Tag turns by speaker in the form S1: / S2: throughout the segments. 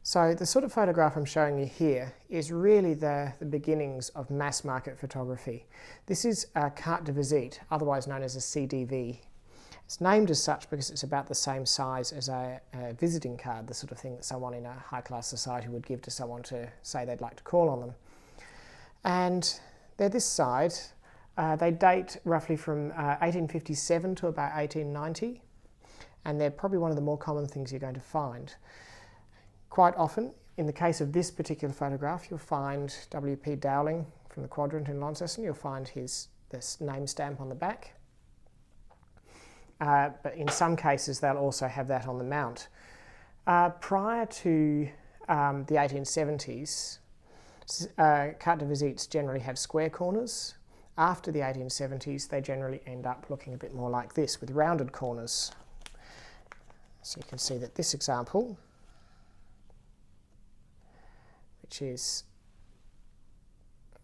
S1: So the sort of photograph I'm showing you here is really the beginnings of mass market photography. This is a carte de visite, otherwise known as a CDV. It's named as such because it's about the same size as a visiting card, the sort of thing that someone in a high-class society would give to someone to say they'd like to call on them. And they're this size. They date roughly from 1857 to about 1890, and they're probably one of the more common things you're going to find. Quite often, in the case of this particular photograph, you'll find W.P. Dowling from the Quadrant in Launceston. You'll find this name stamp on the back. But in some cases, they'll also have that on the mount. Prior to the 1870s, carte de visites generally have square corners. After the 1870s, they generally end up looking a bit more like this, with rounded corners. So you can see that this example, which is,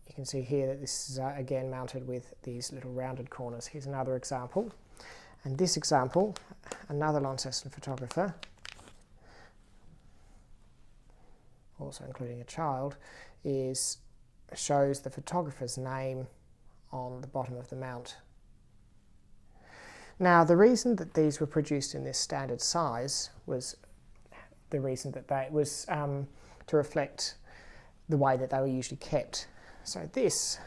S1: you can see here that this is again mounted with these little rounded corners. Here's another example. And this example, another Launceston photographer, also including a child, shows the photographer's name on the bottom of the mount. Now, the reason that these were produced in this standard size was the reason that they was to reflect the way that they were usually kept. So this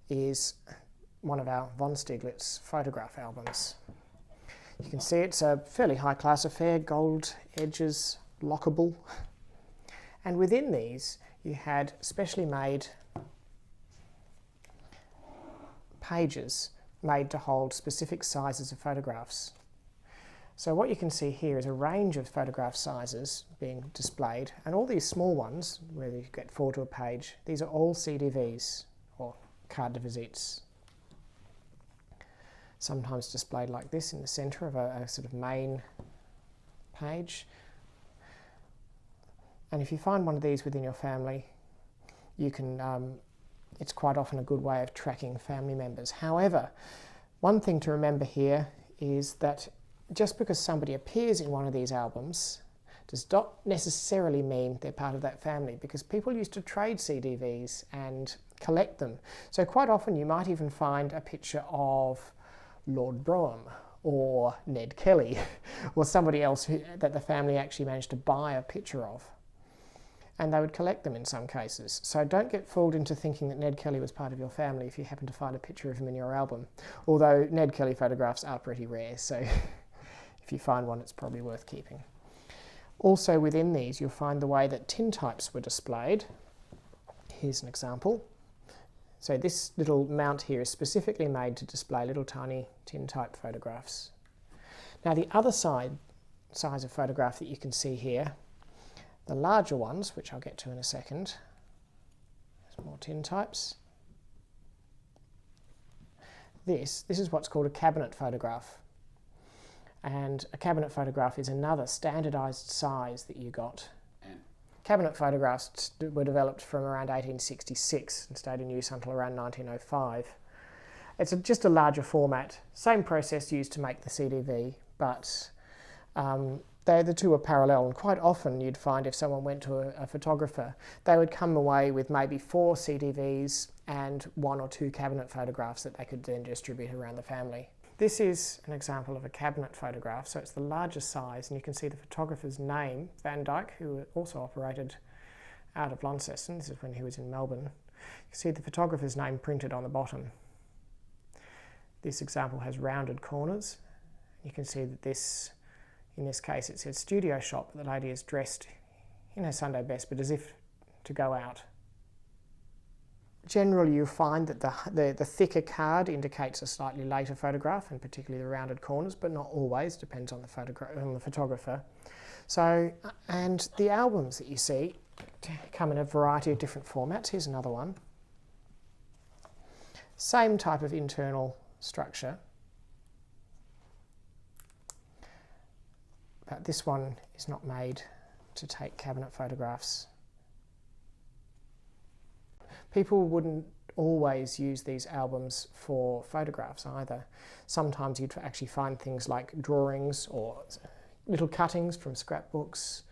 S1: is one of our von Stieglitz photograph albums. You can see it's a fairly high class affair, gold edges, lockable. And within these you had specially made pages made to hold specific sizes of photographs. So what you can see here is a range of photograph sizes being displayed, and all these small ones, where you get 4 to a page, these are all CDVs, or carte de visites. Sometimes displayed like this in the centre of a sort of main page. And if you find one of these within your family, you can, it's quite often a good way of tracking family members. However, one thing to remember here is that just because somebody appears in one of these albums does not necessarily mean they're part of that family, because people used to trade CDVs and collect them. So quite often you might even find a picture of Lord Brougham or Ned Kelly or somebody else that the family actually managed to buy a picture of. And they would collect them in some cases. So don't get fooled into thinking that Ned Kelly was part of your family if you happen to find a picture of him in your album. Although Ned Kelly photographs are pretty rare, so if you find one, it's probably worth keeping. Also within these, you'll find the way that tintypes were displayed. Here's an example. So this little mount here is specifically made to display little tiny tintype photographs. Now the other size of photograph that you can see here, the larger ones, which I'll get to in a second, there's more tintypes. This is what's called a cabinet photograph. And a cabinet photograph is another standardised size that you got. Cabinet photographs were developed from around 1866 and stayed in use until around 1905. It's just a larger format, same process used to make the CDV, but the two are parallel, and quite often you'd find if someone went to a photographer, they would come away with maybe 4 CDVs and 1 or 2 cabinet photographs that they could then distribute around the family. This is an example of a cabinet photograph, so it's the largest size, and you can see the photographer's name, Van Dyck, who also operated out of Launceston. This is when he was in Melbourne. You can see the photographer's name printed on the bottom. This example has rounded corners. You can see that this, in this case, it says studio shop. The lady is dressed in her Sunday best, but as if to go out. Generally, you'll find that the thicker card indicates a slightly later photograph, and particularly the rounded corners, but not always, depends on the photographer. So, and the albums that you see come in a variety of different formats. Here's another one. Same type of internal structure, but this one is not made to take cabinet photographs. People wouldn't always use these albums for photographs either. Sometimes you'd actually find things like drawings or little cuttings from scrapbooks.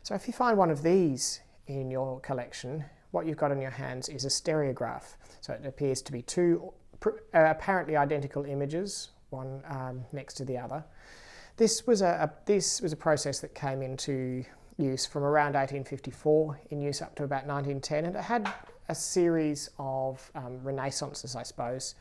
S1: So if you find one of these in your collection, what you've got in your hands is a stereograph. So it appears to be two apparently identical images, one next to the other. This was a process that came into use from around 1854, in use up to about 1910, and it had a series of renaissances, I suppose.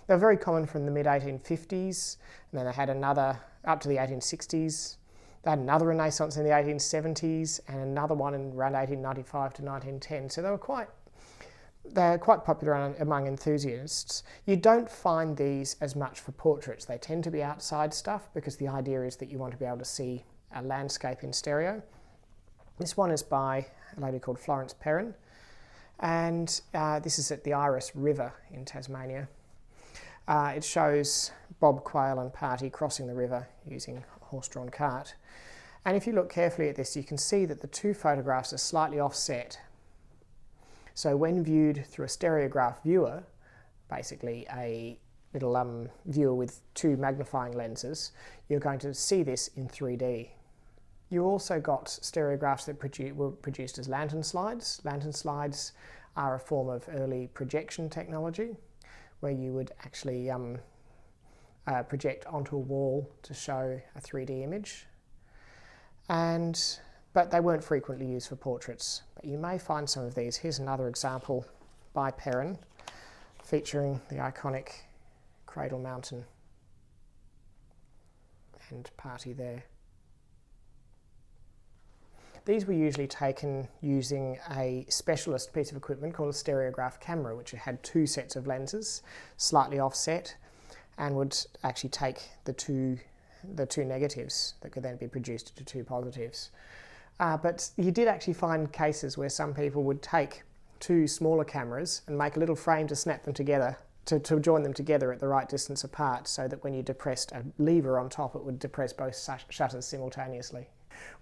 S1: They were very common from the mid-1850s, and then they had another up to the 1860s. They had another renaissance in the 1870s, and another one in around 1895 to 1910. So they're quite popular among enthusiasts. You don't find these as much for portraits. They tend to be outside stuff because the idea is that you want to be able to see a landscape in stereo. This one is by a lady called Florence Perrin, and this is at the Iris River in Tasmania. It shows Bob Quayle and party crossing the river using a horse-drawn cart. And if you look carefully at this, you can see that the two photographs are slightly offset. So when viewed through a stereograph viewer, basically a little viewer with two magnifying lenses, you're going to see this in 3D. You also got stereographs that were produced as lantern slides. Lantern slides are a form of early projection technology, where you would actually project onto a wall to show a 3D image. But they weren't frequently used for portraits. But you may find some of these. Here's another example by Perrin, featuring the iconic Cradle Mountain and party there. These were usually taken using a specialist piece of equipment called a stereograph camera, which had two sets of lenses, slightly offset, and would actually take the two negatives that could then be produced into two positives. But you did actually find cases where some people would take two smaller cameras and make a little frame to snap them together, to join them together at the right distance apart, so that when you depressed a lever on top, it would depress both shutters simultaneously.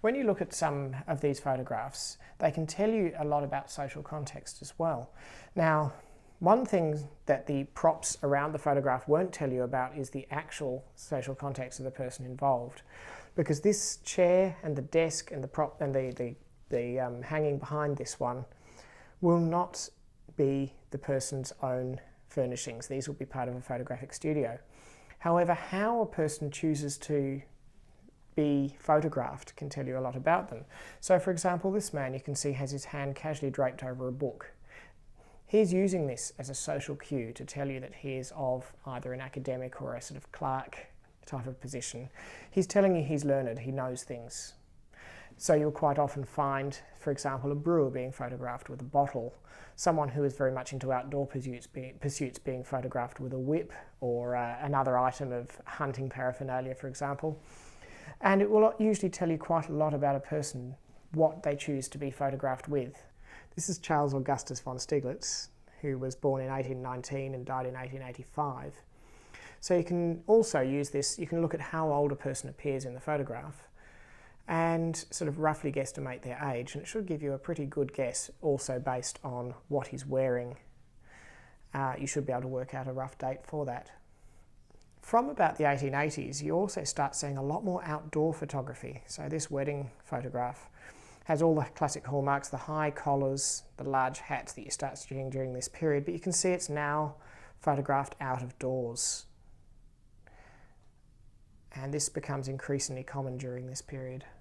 S1: When you look at some of these photographs, they can tell you a lot about social context as well. Now, one thing that the props around the photograph won't tell you about is the actual social context of the person involved, because this chair and the desk and the prop and the hanging behind this one will not be the person's own furnishings. These will be part of a photographic studio. However, how a person chooses to be photographed can tell you a lot about them. So for example, this man, you can see, has his hand casually draped over a book. He's using this as a social cue to tell you that he is of either an academic or a sort of clerk type of position. He's telling you he's learned, he knows things. So you'll quite often find, for example, a brewer being photographed with a bottle, someone who is very much into outdoor pursuits being photographed with a whip, or another item of hunting paraphernalia, for example. And it will usually tell you quite a lot about a person, what they choose to be photographed with. This is Charles Augustus von Stieglitz, who was born in 1819 and died in 1885. So you can also use this, you can look at how old a person appears in the photograph and sort of roughly guesstimate their age, and it should give you a pretty good guess, also based on what he's wearing. You should be able to work out a rough date for that. From about the 1880s, you also start seeing a lot more outdoor photography. So this wedding photograph has all the classic hallmarks, the high collars, the large hats that you start seeing during this period, but you can see it's now photographed out of doors. And this becomes increasingly common during this period.